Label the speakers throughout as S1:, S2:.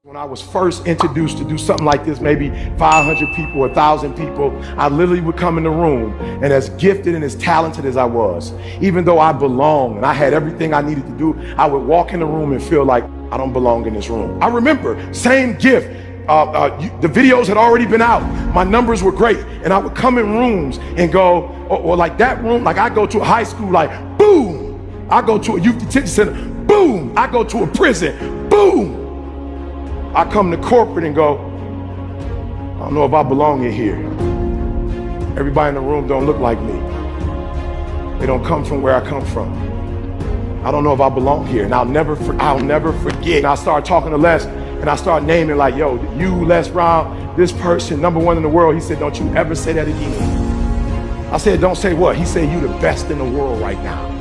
S1: When I was first introduced to do something like this, maybe 500 people, 1,000 people, I literally would come in the room, and as gifted and as talented as I was, even though I belonged and I had everything I needed to do, I would walk in the room and feel like I don't belong in this room. I remember, same gift, the videos had already been out, my numbers were great, and I would come in rooms and go, or like that room, like I go to a high school, like boom, I go to a youth detention center, boom, I go to a prison, boom. I come to corporate and go, I don't know if I belong in here. Everybody in the room don't look like me. They don't come from where I come from. I don't know if I belong here, and I'll never forget. And I started talking to Les, and I started naming like, yo, you, Les Brown, this person, #1 in the world. He said, don't you ever say that again. I said, don't say what? He said, you the best in the world right now.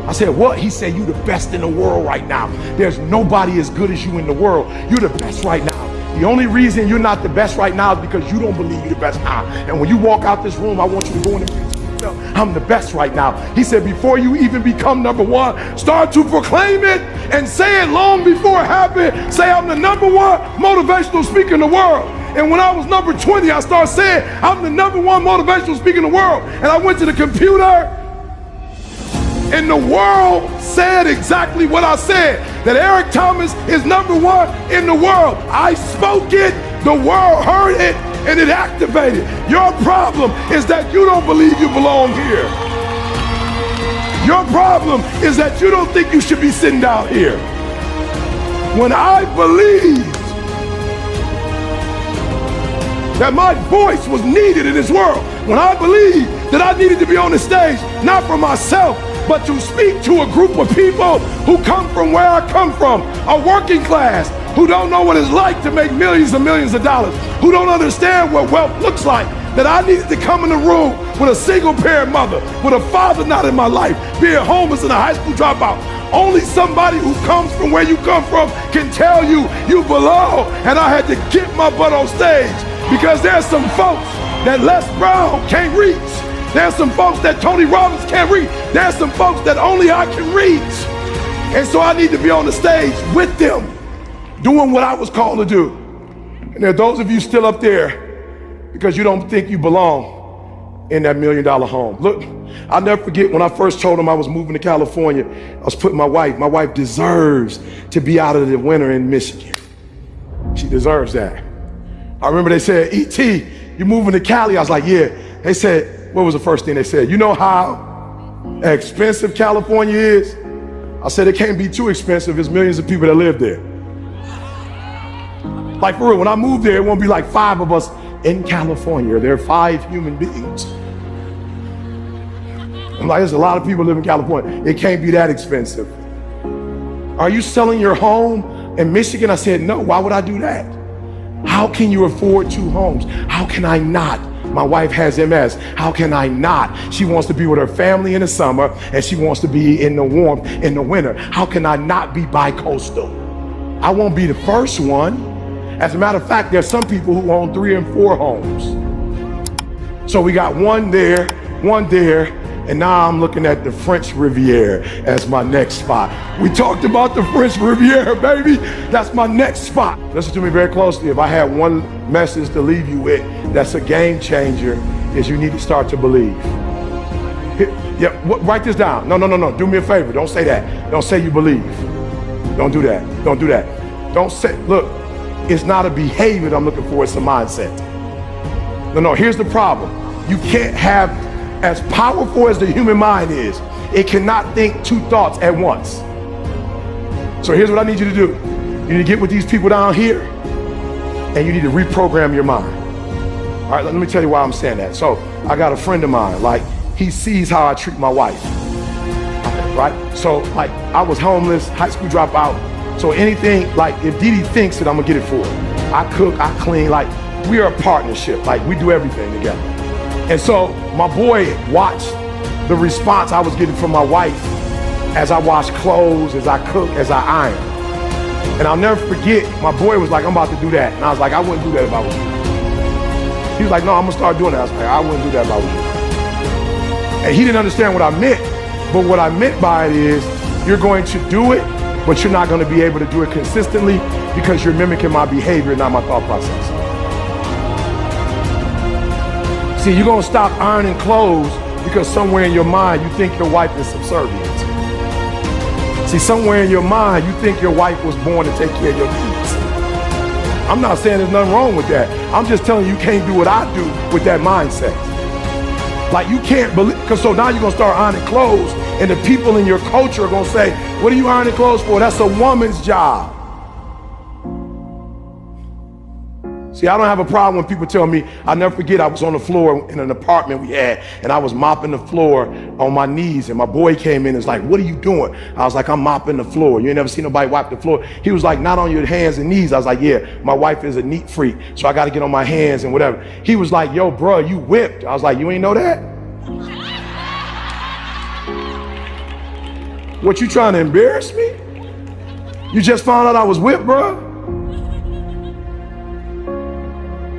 S1: I said, what? He said, you the best in the world right now. There's nobody as good as you in the world. You're the best right now. The only reason you're not the best right now is because you don't believe you're the best now. And when you walk out this room, I want you to go in and I'm the best right now. He said, before you even become #1, start to proclaim it and say it long before it happened. Say, I'm the #1 motivational speaker in the world. And when I was number 20, I started saying, I'm the #1 motivational speaker in the world. And I went to the computer, and the world said exactly what I said, that Eric Thomas is #1 in the world. I spoke it, the world heard it, and it activated. Your problem is that you don't believe you belong here. Your problem is that you don't think you should be sitting down here. When I believed that my voice was needed in this world, when I believed that I needed to be on the stage, not for myself, but to speak to a group of people who come from where I come from, a working class, who don't know what it's like to make millions and millions of dollars, who don't understand what wealth looks like, that I needed to come in the room with a single parent mother, with a father not in my life, being homeless and a high school dropout. Only somebody who comes from where you come from can tell you you belong. And I had to get my butt on stage because there's some folks that Les Brown can't reach. There's some folks that Tony Robbins can't reach. There's some folks that only I can reach. And so I need to be on the stage with them, doing what I was called to do. And there are those of you still up there because you don't think you belong in that $1 million home. Look, I'll never forget when I first told them I was moving to California, I was putting my wife deserves to be out of the winter in Michigan. She deserves that. I remember they said, E.T., you moving to Cali? I was like, yeah. They said, what was the first thing they said? You know how expensive California is? I said, it can't be too expensive. There's millions of people that live there. Like for real, when I moved there, it won't be like 5 of us in California. There are 5 human beings. I'm like, there's a lot of people live in California. It can't be that expensive. Are you selling your home in Michigan? I said, no, why would I do that? How can you afford 2 homes? How can I not? My wife has MS. How can I not? She wants to be with her family in the summer and she wants to be in the warmth in the winter. How can I not be bi-coastal? I won't be the first one. As a matter of fact, there's some people who own 3 and 4 homes. So we got one there, and now I'm looking at the French Riviera as my next spot. We talked about the French Riviera, baby. That's my next spot. Listen to me very closely. If I had one message to leave you with that's a game changer, is you need to start to believe. Yeah, write this down. No. Do me a favor. Don't say that. Don't say you believe. Don't do that. Don't do that. Don't say, look, it's not a behavior that I'm looking for. It's a mindset. No. Here's the problem. You can't have, as powerful as the human mind is, it cannot think 2 thoughts at once. So here's what I need you to do. You need to get with these people down here and you need to reprogram your mind. All right, let me tell you why I'm saying that. So I got a friend of mine, like he sees how I treat my wife, right? So like I was homeless, high school dropout. So anything, like if Dee Dee thinks it, I'm gonna get it for her. I cook, I clean, like we are a partnership, like we do everything together. And so my boy watched the response I was getting from my wife as I washed clothes, as I cook, as I iron. And I'll never forget, my boy was like, I'm about to do that. And I was like, I wouldn't do that if I was you. He was like, no, I'm gonna start doing that. I was like, I wouldn't do that if I was you. And he didn't understand what I meant. But what I meant by it is, you're going to do it but you're not going to be able to do it consistently because you're mimicking my behavior, not my thought process. See, you're going to stop ironing clothes because somewhere in your mind you think your wife is subservient. See, somewhere in your mind you think your wife was born to take care of your needs. I'm not saying there's nothing wrong with that. I'm just telling you can't do what I do with that mindset. Like you can't believe, because so now you're going to start ironing clothes and the people in your culture are going to say, what are you ironing clothes for? That's a woman's job. See, I don't have a problem when people tell me, I'll never forget, I was on the floor in an apartment we had, and I was mopping the floor on my knees, and my boy came in and was like, what are you doing? I was like, I'm mopping the floor. You ain't never seen nobody wipe the floor. He was like, not on your hands and knees. I was like, yeah, my wife is a neat freak, so I got to get on my hands and whatever. He was like, yo, bro, you whipped. I was like, you ain't know that? What, you trying to embarrass me? You just found out I was whipped, bro?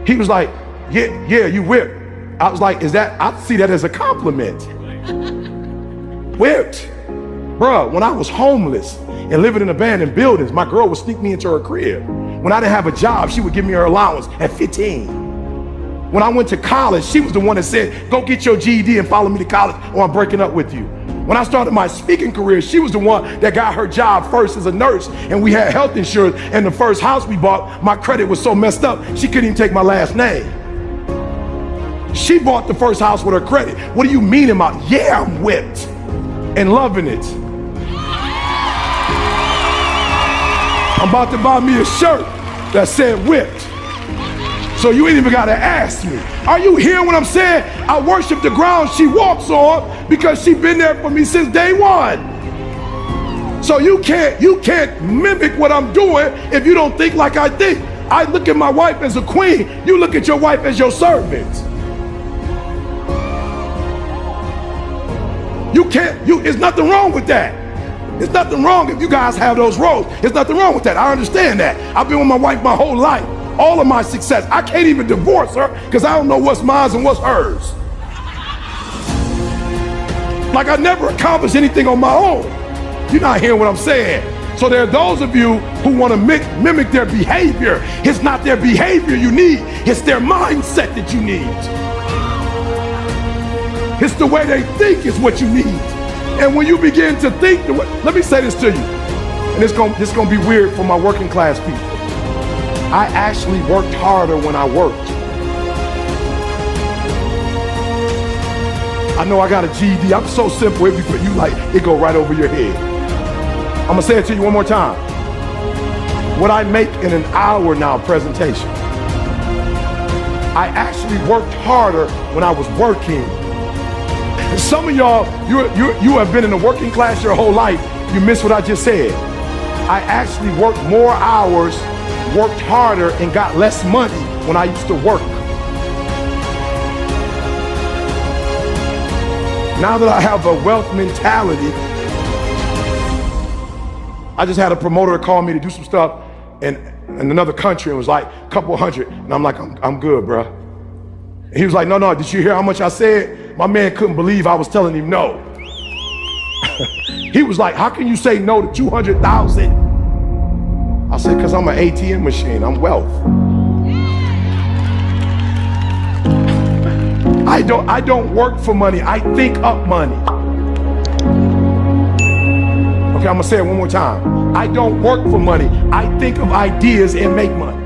S1: He was like, yeah, you whipped. I was like, I see that as a compliment. Whipped. Bruh, when I was homeless and living in abandoned buildings, my girl would sneak me into her crib. When I didn't have a job, she would give me her allowance at 15. When I went to college, she was the one that said, go get your GED and follow me to college or I'm breaking up with you. When I started my speaking career, she was the one that got her job first as a nurse, and we had health insurance, and the first house we bought, my credit was so messed up, she couldn't even take my last name. She bought the first house with her credit. What do you mean about, yeah, I'm whipped and loving it. I'm about to buy me a shirt that said whipped. So you ain't even gotta ask me. Are you hearing what I'm saying? I worship the ground she walks on because she been there for me since day one. So you can't mimic what I'm doing if you don't think like I think. I look at my wife as a queen. You look at your wife as your servant. There's nothing wrong with that. There's nothing wrong if you guys have those roles. There's nothing wrong with that. I understand that. I've been with my wife my whole life. All of my success. I can't even divorce her because I don't know what's mine and what's hers. Like I never accomplished anything on my own. You're not hearing what I'm saying. So there are those of you who want to mimic their behavior. It's not their behavior you need. It's their mindset that you need. It's the way they think is what you need. And when you begin to think the way, let me say this to you, and this gonna be weird for my working class people. I actually worked harder when I worked. I know I got a GED. I'm so simple. If you put you like, it go right over your head. I'm gonna say it to you one more time. What I make in an hour now presentation, I actually worked harder when I was working. And some of y'all, you have been in the working class your whole life. You missed what I just said. I actually worked more hours, worked harder, and got less money when I used to work. Now that I have a wealth mentality, I just had a promoter call me to do some stuff in another country and was like a couple hundred, and I'm like, I'm good, bro. And he was like, no, did you hear how much I said? My man couldn't believe I was telling him no. He was like, how can you say no to 200,000? I said, because I'm an ATM machine, I'm wealth. I don't work for money, I think up money. Okay, I'm gonna say it one more time. I don't work for money, I think of ideas and make money.